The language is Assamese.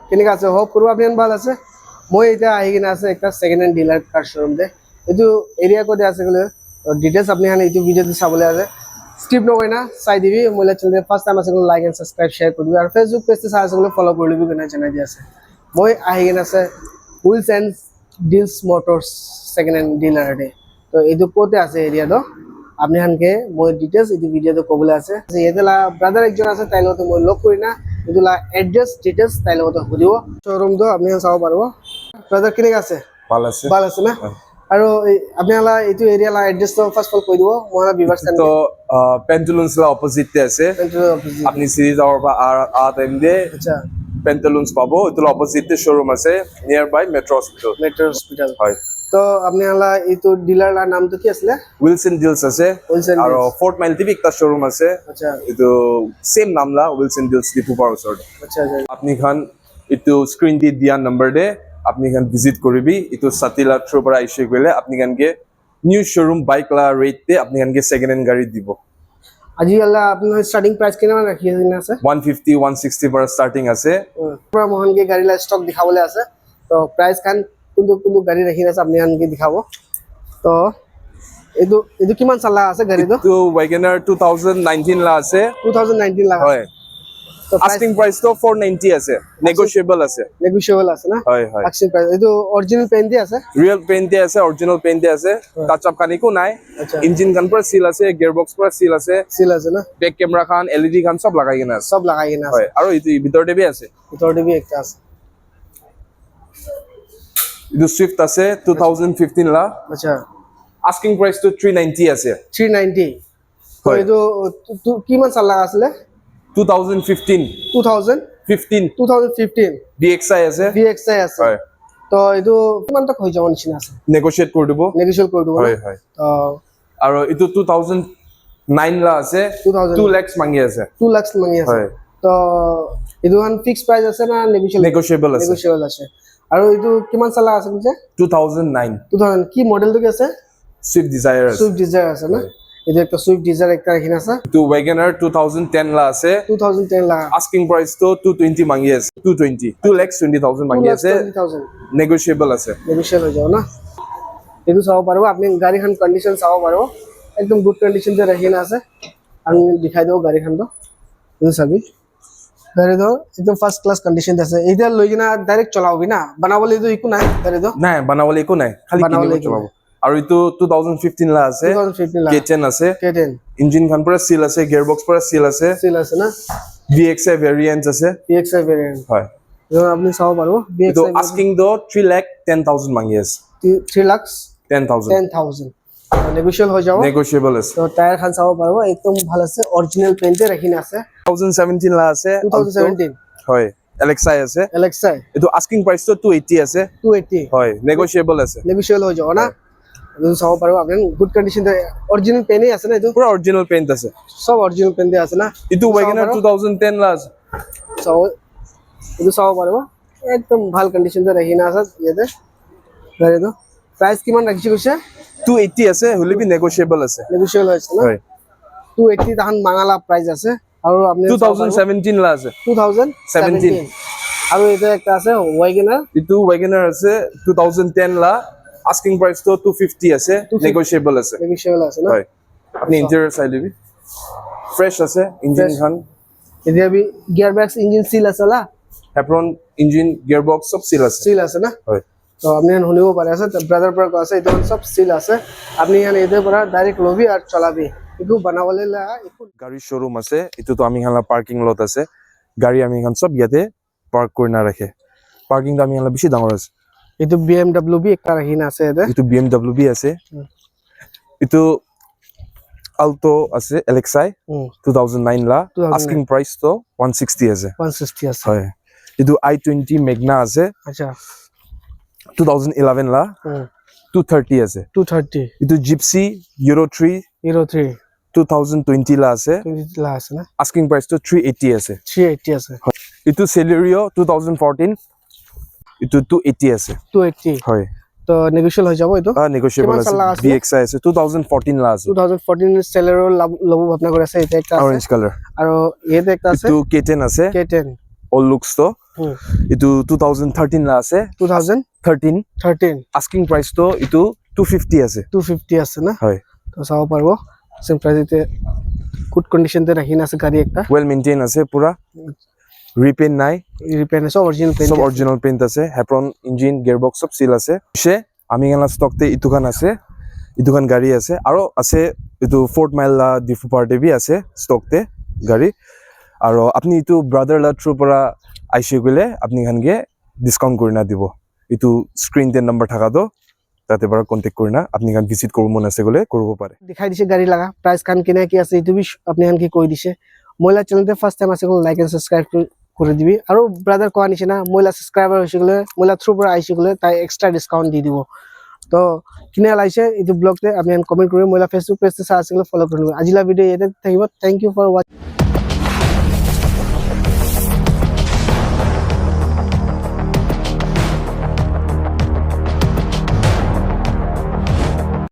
কেনেকা আছে হোপ কৰো আপুনি ভাল আছে মই এটা আহি কিনা আছে একটা second hand dealer car showroom দে এটো এরিয়া কোডে আছে গলে ডিটেইলস আপনি হানে ইটো ভিডিওতে চাবলে আছে স্কিপ নকৰি না চাই দিবি মই চ্যানেল ফাৰ্স্ট টাইম আছে গলে লাইক এন্ড সাবস্ক্ৰাইব শেয়াৰ কৰিবি আৰু ফেসবুক পেজতে চাই আছে গলে ফলো কৰি লবি কেনে জনাই দি আছে মই আহি কিনা আছে wheels and deals motors second hand dealer দে তো এটো কোতে আছে এরিয়া তো আপনি হানকে মই ডিটেইলস ইটো ভিডিওতে কবলে আছে যে এতলা ব্রাদার একজন আছে তাই লগতে মই লগ কৰি না এগুলা এড্রেস ডিটেইলস তাই লগতে হুদিব শোরুম তো আপনি চাও পারব ব্রাদার কেনেকা আছে ভাল আছে না আৰু আপোনালা এইটো এৰিয়া লা এড্ৰেছ তো ফাৰ্স্ট অল কৈ দিব মই ভিউৱাৰ্ছ তো পেন্টুলুন্স লা অপোজিট তে আছে আপনি সিরিজ আর আ টাইম দে আচ্ছা পেন্টুলুন্স পাবো এটো অপোজিট তে শোরুম আছে নিয়ার বাই মেট্রো হসপিটাল হয় তো আপোনালা এইটো ডিলাৰ লা নাম তো কি আছিল উইলসন ডিলস আছে আর ফোর্ট মাইল টিভি একটা শোরুম আছে আচ্ছা এটো সেম নাম লা উইলসন ডিলস ডিপু পাওয়ার ওচৰত আচ্ছা আপনি খান এটো স্ক্ৰিন দি দিয়া নাম্বাৰ দে আপনি খান ভিজিট কৰিবি এটো সাতিলা থ্ৰু পৰা আইছে গলে আপনি খানকে নিউ শোৰুম বাইক লা ৰেট তে আপনি খানকে সেকেন্ড হ্যান্ড গাড়ি দিব আজি আলা আপোনাৰ স্টাৰ্টিং প্ৰাইস কিমান ৰাখি আছে 150 160 পৰা স্টাৰ্টিং আছে পুৰা মোহনকে গাড়ী লা স্টক দেখাবলে আছে তো প্ৰাইস খান কোনটো গাড়ী ৰাখি আছে আপনি আনকে দেখাব তো এটো কিমান চালা আছে গাড়ী তো ওয়াগনার 2019 লা আছে 2019 লা হয় আস্কিং প্রাইস তো 490 আছে নেগোশিয়েবল আছে না হয় হয় আস্কিং প্রাইস এটো অরিজিনাল পেইন্ট দি আছে রিয়েল পেইন্ট দি আছে অরিজিনাল পেইন্ট দি আছে টাচ আপ কানিকো নাই ইঞ্জিন গান পুরা সিল আছে গিয়ার বক্স পুরা সিল আছে না ব্যাক ক্যামেরা খান এলইডি খান সব লাগাই কিনা আছে হয় আৰু ইটো ভিতৰতে বি আছে একটা আছে ইটো সুইফট আছে 2015 লা আচ্ছা আস্কিং প্রাইস তো 390 আছে 390 তো এটো কিমান চালা আছিল 2015 DXi আছে হয় তো এটো কিমান তক হৈ যাব নিচিনা আছে নেগোশিয়েট কৰি দিব হয় হয় তো আৰু ইটো 2009 লা আছে 2 লাখ মাঙ্গি আছে 2 লাখ মাঙ্গি আছে তো এটো হান ফিক্স প্রাইস আছে না নেগোশিয়েবল আছে আৰু এটো কিমান চালা আছে যে 2009 কি মডেলটো কি আছে সুইফট ডিজায়ার আছে না এটা একটা সুইফট ডিজায়ার একটা এখানে আছে তো ওয়াগনার 2010 লা আছে 2010 লা আস্কিং প্রাইস তো 220 মাঙ্গি আছে 2,20,000 মাঙ্গি আছে নেগোশিয়েবল আছে হৈ যাব না এটো চাও পারবো আপনি গাড়ীখন কন্ডিশন চাও পারবো একদম গুড কন্ডিশন তে রাখি না আছে আমি দেখাই দেব গাড়ীখন তো তুমি চাবি গাড়ী তো একদম ফার্স্ট ক্লাস কন্ডিশন আছে এইটা লৈ কিনা ডাইরেক্ট চলাবি না বানাবলে তো একো নাই গাড়ী তো নাই বানাবলে একো নাই খালি কিনিব চলাব আৰু ইটো 2015 লা আছে K10 আছে ইঞ্জিন খান পুৰা সিল আছে গিয়াৰ বক্স পুৰা সিল আছে না DXi ভেৰিয়েন্ট আছে হয় যখন আপনি চাও পারবো তো আস্কিং দো 3,10,000 মাঙ্গি আছে 3,10,000 নেগোশিয়েবল হৈ যাব নেগোশিয়েবল আছে তো টায়ার খান চাও পারবো একদম ভাল আছে অরিজিনাল পেইন্টে রাখিনা আছে 2017 লা আছে 2017 হয় LXi আছে এটো আস্কিং প্রাইস তো 280 আছে 280 হয় নেগোশিয়েবল হৈ যাব না তুমি চাও পারবো আপনি গুড কন্ডিশন অরিজিনাল পেইন্টে আছে না এটো পুরা অরিজিনাল পেইন্ট আছে সব অরিজিনাল পেইন্টে আছে না এটো ওয়াগনার 2010 লা আছে চাও এটো চাও পারবো একদম ভাল কন্ডিশন তে রাখিনা আছে ইয়াতে গাড়ী তো প্রাইস কিমান রাখিছে কইছে 280 আছে হলিবি নেগোশিয়েবল আছে আছে না হয় 280 তাহান মাঙালা প্রাইস আছে আৰু আপনি 2017 লা আছে 2017 আৰু এটা একটা আছে ওয়াগনার ইটো ওয়াগনার আছে 2010 লা আস্কিং প্রাইস তো 250 আছে নেগোশিয়েবল আছে না হয় আপনি ইন্টেরিয়র চাই লিবি ফ্রেশ আছে ইঞ্জিন খান এতিয়া বি গিয়ার বক্স ইঞ্জিন সিল আছে লা হেপ্রন ইঞ্জিন গিয়ার বক্স সব সিল আছে না হয় তো আপনি শুনিব পাৰে আছে ব্ৰাদাৰ পৰা আছে এটা সব সিল আছে আপনি ইয়ান এদেৰ পৰা ডাইরেক্ট লবি আর চলাবি একো বানাবলে লা একো গাড়ি শোরুম আছে এটো তো আমি হালা পার্কিং লট আছে গাড়ি আমি খান সব ইয়াতে পার্ক কৰি না ৰাখে পাৰ্কিং আমি হালা বেশি ডাঙৰ আছে এটো BMW বি একটা রাখিনা আছে এতে এটো BMW বি আছে এটো Alto আছে LXi 2009 লা আস্কিং প্রাইস তো 160 আছে হয় এটো i20 Magna আছে আচ্ছা 2011 লা 230 আছে এটো Gypsy Euro 3 2020 লা আছে না আস্কিং প্রাইস তো 380 আছে এটো Celerio 2014 এটো 280 আছে 280 হয় তো নেগোশিয়েবল হৈ যাব এটো নেগোশিয়েবল আছে DXi আছে 2014 লা আছে 2014 সেলেরো লব ভাবনা করে আছে এটা একটা অরেঞ্জ কালার আৰু এতে একটা আছে এটো K10 আছে K10 অল লুকস তো ইটো 2013 লা আছে 13 2013 asking price তো ইটো 250 আছে 250 আছে না হয় তো চাব পারবো সেম প্রাইসতে গুড কন্ডিশন তে রাখিন আছে গাড়ি একটা well maintain আছে পুরা repaint নাই রিপেয়ার আছে অরিজিনাল পেইন্ট সব অরিজিনাল পেইন্ট আছে হেপ্রন ইঞ্জিন গিয়ারবক্স সব সিল আছে সে আমি গেলা স্টকতে ইতুখান আছে ইতুখান গাড়ি আছে আৰু আছে ইটো ফোৰ্ট মাইল লা ডিফু পাৰ্টি বি আছে স্টকতে গাড়ি আৰু আপনি ইটো ব্ৰাদাৰ লা থ্ৰু পৰা আইসি গলে আপনি খানগে ডিসকাউন্ট কৰি না দিব ইটো স্ক্ৰিন তে নাম্বাৰ থাকা দো তাতে পৰা কন্টাক্ট কৰি না আপনি খান ভিজিট কৰিব মন আছে গলে কৰিব পাৰে দেখাই দিছে গাড়ি লাগা প্রাইস কান কিনা কি আছে ইটো বি আপনি হান কি কই দিছে মহিলা চ্যানেলতে ফার্স্ট টাইম আছে লাইক এন্ড সাবস্ক্রাইব করে দিবি আৰু ব্ৰাদাৰ কোয়া নিছে না মহিলা সাবস্ক্ৰাইবাৰ হইছে গলে মহিলা থ্ৰু পৰা আইছে গলে তাই এক্সট্রা ডিসকাউন্ট দি দিব তো কিনে লাইছে ইটো ব্লগতে আপনি কমেন্ট করে মহিলা ফেসবুক পেজতে চা আছে গলে ফলো করে নিব আজিলা ভিডিও এতে থাকিব থ্যাংক ইউ ফর ওয়াচিং